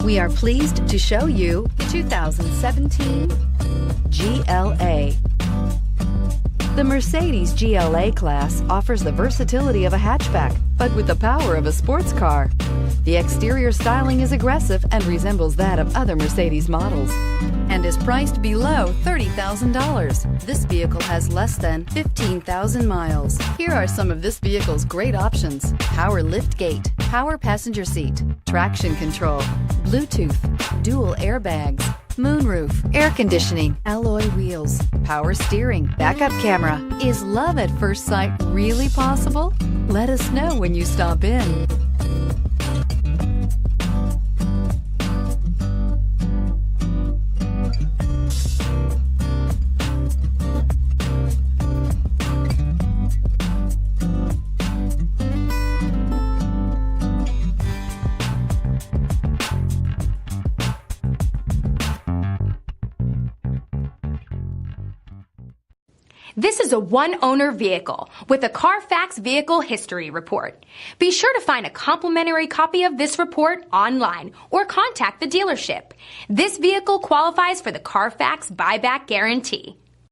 We are pleased to show you the 2017 GLA. The Mercedes GLA class offers the versatility of a hatchback, but with the power of a sports car. The exterior styling is aggressive and resembles that of other Mercedes models and is priced below $30,000. This vehicle has less than 15,000 miles. Here are some of this vehicle's great options: power liftgate, power passenger seat, traction control, Bluetooth, dual airbags, moonroof, air conditioning, alloy wheels, power steering, backup camera. Is love at first sight really possible? Let us know when you stop in. This is a one-owner vehicle with a CARFAX Vehicle History Report. Be sure to find a complimentary copy of this report online or contact the dealership. This vehicle qualifies for the CARFAX Buyback Guarantee.